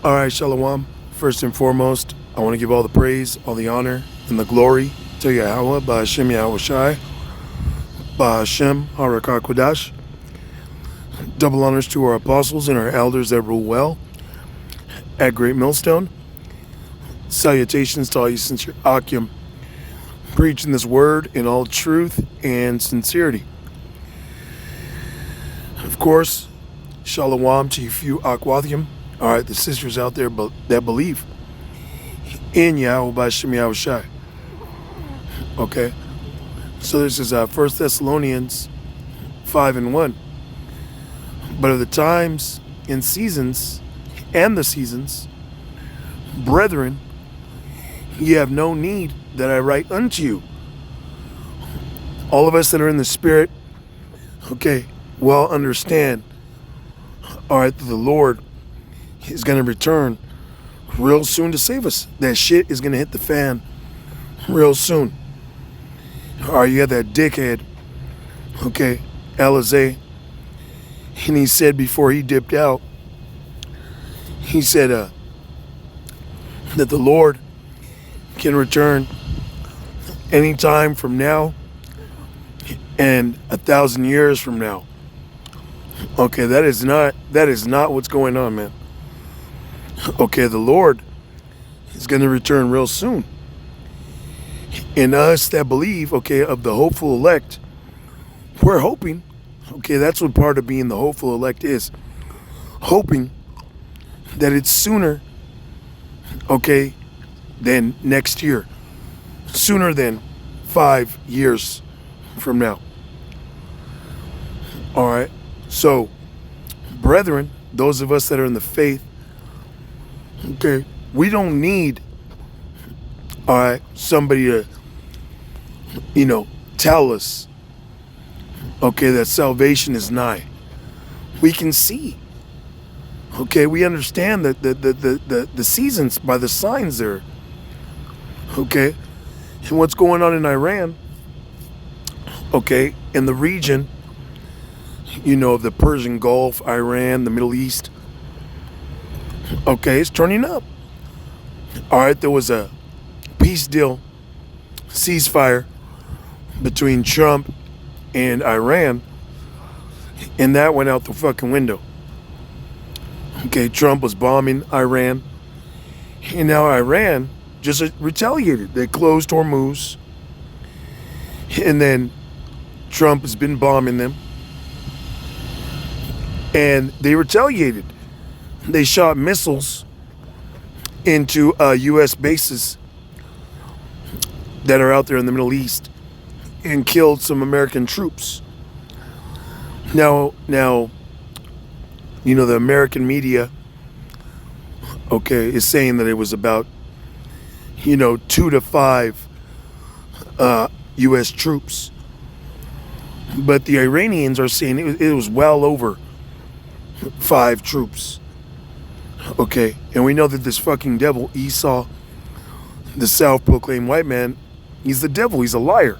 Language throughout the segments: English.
All right, Shalom. First and foremost, I want to give all the praise, all the honor, and the glory to Yahweh, Ba'Hashem Yahweh Shai, Ba'Hashem Harakah Kodash. Double honors to our apostles and our elders that rule well at Great Millstone. Salutations to all you sincere Akim, preaching this word in all truth and sincerity. Of course, Shalom to you few Akwathim. All right, the sisters out there that believe in Yahweh Ba'Hashem Yahweh Shai. Okay, so this is 1 Thessalonians 5:1. But of the times and seasons and the seasons, brethren, ye have no need that I write unto you. All of us that are in the Spirit, okay, well understand, all right, that the Lord is going to return real soon to save us. That shit is going to hit the fan real soon. All right, you have that dickhead, okay, Alizé, and he said before he dipped out, he said that the Lord can return anytime from now and 1,000 years from now. Okay, that is not what's going on, man. Okay, the Lord is going to return real soon. And us that believe, okay, of the hopeful elect, we're hoping, okay, that's what part of being the hopeful elect is. Hoping that it's sooner, okay, than next year. Sooner than 5 years from now. All right, so, brethren, those of us that are in the faith, okay, we don't need, all right, somebody to, tell us, okay, that salvation is nigh. We can see, okay, we understand that the seasons by the signs there, okay, and what's going on in Iran, okay, in the region, of the Persian Gulf, Iran, the Middle East. Okay, it's turning up. All right, there was a peace deal, ceasefire between Trump and Iran, and that went out the fucking window. Okay, Trump was bombing Iran, and now Iran just retaliated. They closed Hormuz, and then Trump has been bombing them, and they retaliated. They shot missiles into U.S. bases that are out there in the Middle East and killed some American troops. Now, the American media, okay, is saying that it was about, 2 to 5 U.S. troops. But the Iranians are saying it was well over 5 troops. Okay, and we know that this fucking devil, Esau, the self-proclaimed white man, he's the devil, he's a liar.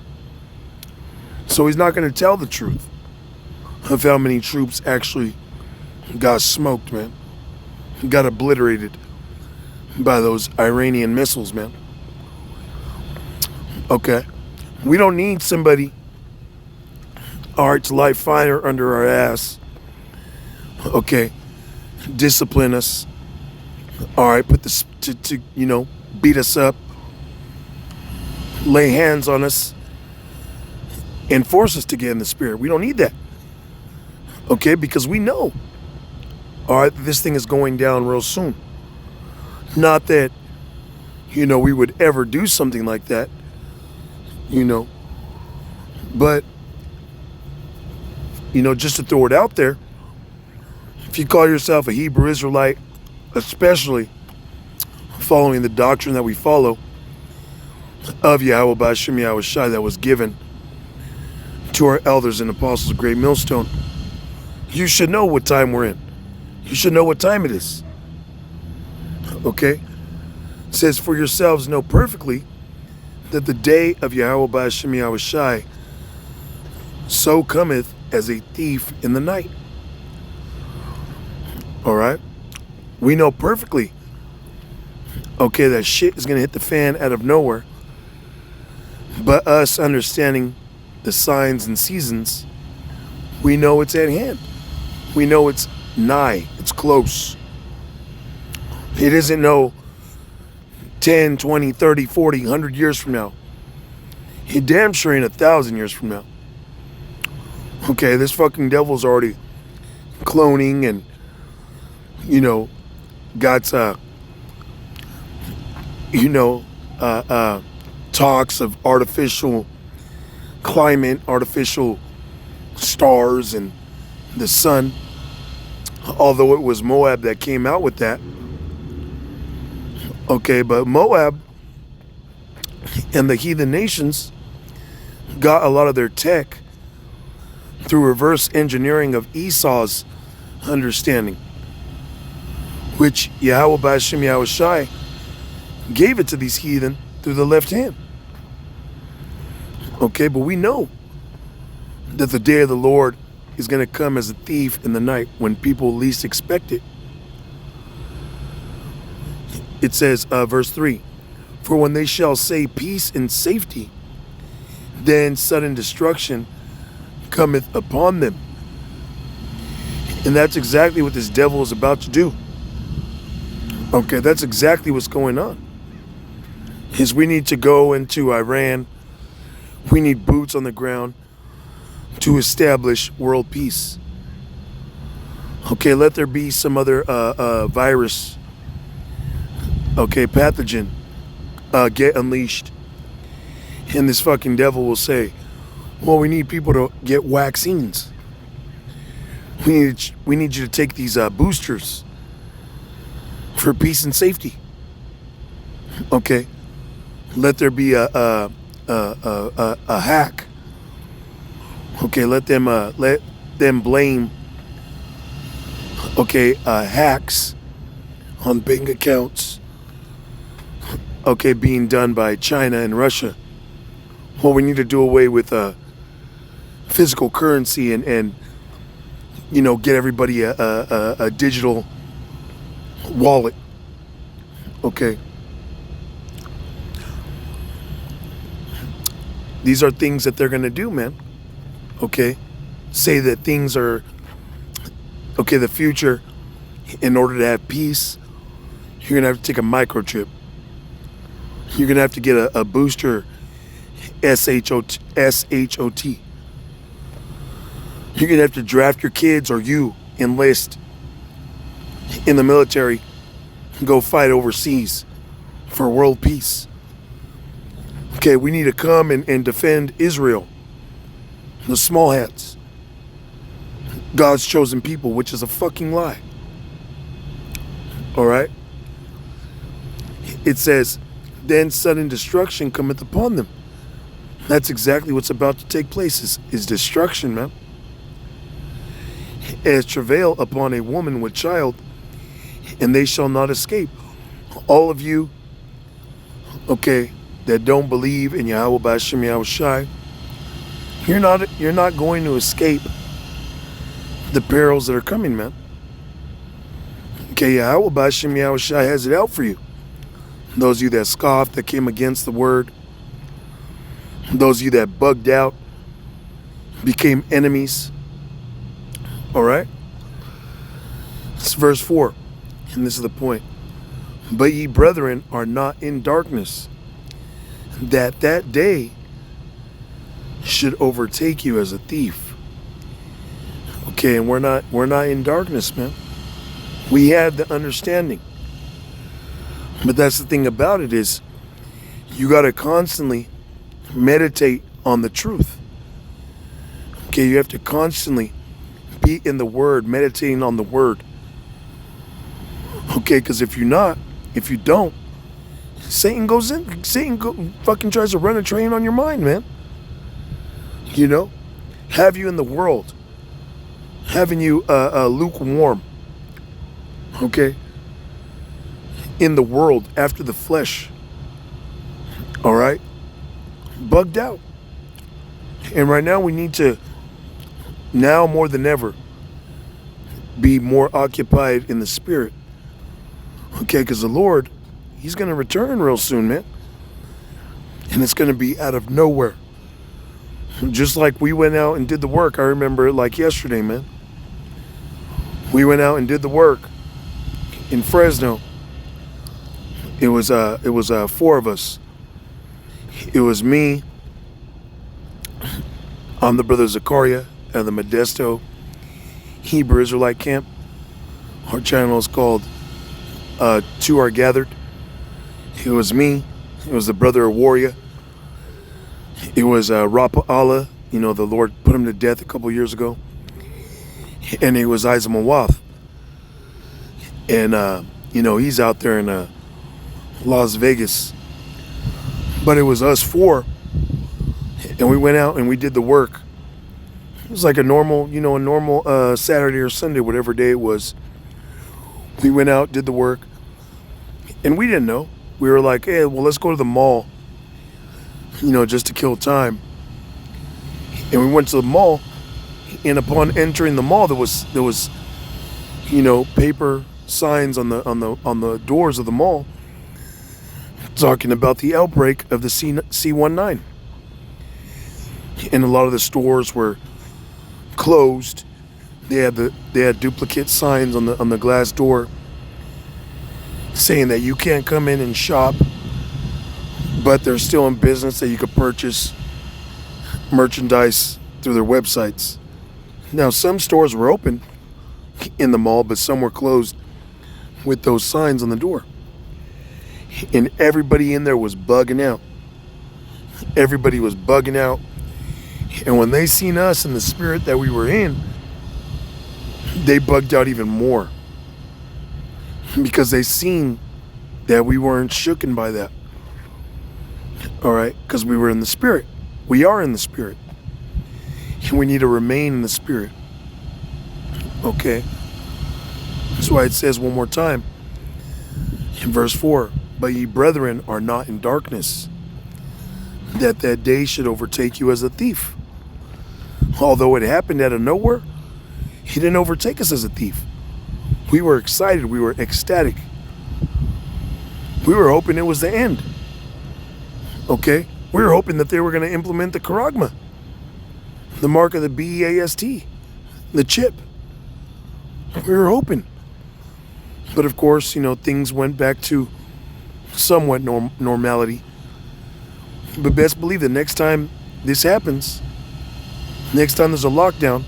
So he's not going to tell the truth of how many troops actually got smoked, man. Got obliterated by those Iranian missiles, man. Okay, we don't need somebody, all right, to light fire under our ass. Okay, discipline us. All right, put this to beat us up, lay hands on us, and force us to get in the Spirit. We don't need that. Okay, because we know, all right, this thing is going down real soon. Not that, we would ever do something like that, but, just to throw it out there, if you call yourself a Hebrew Israelite, especially following the doctrine that we follow of Yahweh Ba'Hashem Yahweh Shai that was given to our elders and apostles of Great Millstone, you should know what time we're in. You should know what time it is. Okay? It says, for yourselves know perfectly that the day of Yahweh Ba'Hashem Yahweh Shai so cometh as a thief in the night. All right? We know perfectly Okay, that shit is going to hit the fan out of nowhere. But us understanding the signs and seasons, we know it's at hand. We know it's nigh. It's close. It isn't no 10, 20, 30, 40, 100 years from now. It damn sure ain't 1,000 years from now. Okay, this fucking devil's already cloning and, got, talks of artificial climate, artificial stars and the sun. Although it was Moab that came out with that. Okay, but Moab and the heathen nations got a lot of their tech through reverse engineering of Esau's understanding, which Yahweh B'Hashem Yahweh Shai gave it to these heathen through the left hand. Okay, but we know that the day of the Lord is going to come as a thief in the night when people least expect it. It says, verse 3, for when they shall say peace and safety, then sudden destruction cometh upon them. And that's exactly what this devil is about to do. Okay, that's exactly what's going on. Is we need to go into Iran. We need boots on the ground to establish world peace. Okay, let there be some other virus, pathogen get unleashed. And this fucking devil will say, well, we need people to get vaccines. We need you to take these boosters for peace and safety. Okay, let there be a hack. Okay, let them blame hacks on bank accounts being done by China and Russia. Well, we need to do away with physical currency and get everybody a digital wallet. Okay, these are things that they're gonna do, man. Okay, say that things are the future. In order to have peace, you're gonna have to take a microchip. You're gonna have to get a booster, SHOT. You're gonna have to draft your kids, or you enlist in the military and go fight overseas for world peace. Okay, we need to come and defend Israel, the small hats, God's chosen people, which is a fucking lie. All right? It says, then sudden destruction cometh upon them. That's exactly what's about to take place, is destruction, man. As travail upon a woman with child, and they shall not escape. All of you, that don't believe in Yahweh B'Hashem Yahweh Shai, you're not going to escape the perils that are coming, man. Okay, Yahweh B'Hashem Yahweh Shai has it out for you. Those of you that scoffed, that came against the word, those of you that bugged out, became enemies. All right? It's verse 4, and this is the point. But ye brethren are not in darkness, that day should overtake you as a thief. Okay, and we're not in darkness, man. We have the understanding. But that's the thing about it, is you got to constantly meditate on the truth. Okay, you have to constantly be in the word, meditating on the word. Okay, because if you don't, Satan fucking tries to run a train on your mind, man. Have you in the world, having you lukewarm. Okay, in the world, after the flesh. All right, bugged out. And right now we need to, now more than ever, be more occupied in the spirit. Okay, because the Lord He's going to return real soon, man. And it's going to be out of nowhere. Just like we went out and did the work. I remember it like yesterday, man. We went out and did the work in Fresno. It was 4 of us. It was me. I'm the brother Zakaria at the Modesto Hebrew Israelite camp. Our channel is called Two Are Gathered. It was me. It was the brother of Warrior. It was Rapa Allah. You know, the Lord put him to death a couple years ago. And it was Isaac Mawath. And, you know, he's out there in Las Vegas. But it was us 4. And we went out and we did the work. It was like a normal, you know, Saturday or Sunday, whatever day it was. We went out, did the work. And we didn't know. We were like, hey, well, let's go to the mall, you know, just to kill time. And we went to the mall. And upon entering the mall, there was, you know, paper signs on the doors of the mall talking about the outbreak of the C19. And a lot of the stores were closed. They had duplicate signs on the glass door saying that you can't come in and shop, but they're still in business, that you could purchase merchandise through their websites. Now, some stores were open in the mall, but some were closed with those signs on the door. And everybody in there was bugging out. Everybody was bugging out. And when they seen us in the spirit that we were in, they bugged out even more. Because they seen that we weren't shooken by that. All right? Because we were in the spirit. We are in the spirit. And we need to remain in the spirit. Okay? That's why it says one more time in verse 4, but ye brethren are not in darkness, that day should overtake you as a thief. Although it happened out of nowhere, he didn't overtake us as a thief. We were excited. We were ecstatic. We were hoping it was the end. Okay? We were hoping that they were going to implement the charagma, the mark of the BEAST, the chip. We were hoping. But of course, you know, things went back to somewhat normality. But best believe that next time this happens, next time there's a lockdown,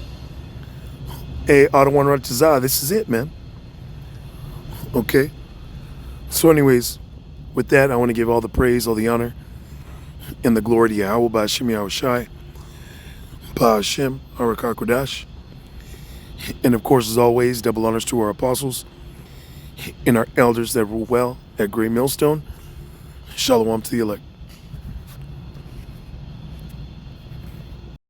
hey, Adawan Ratazah, this is it, man. Okay? So anyways, with that, I want to give all the praise, all the honor, and the glory to Yahweh, Ba'ashem Yahushai, Ba'ashem Arakakodash. And of course, as always, double honors to our apostles and our elders that rule well at Great Millstone. Shalom to the elect.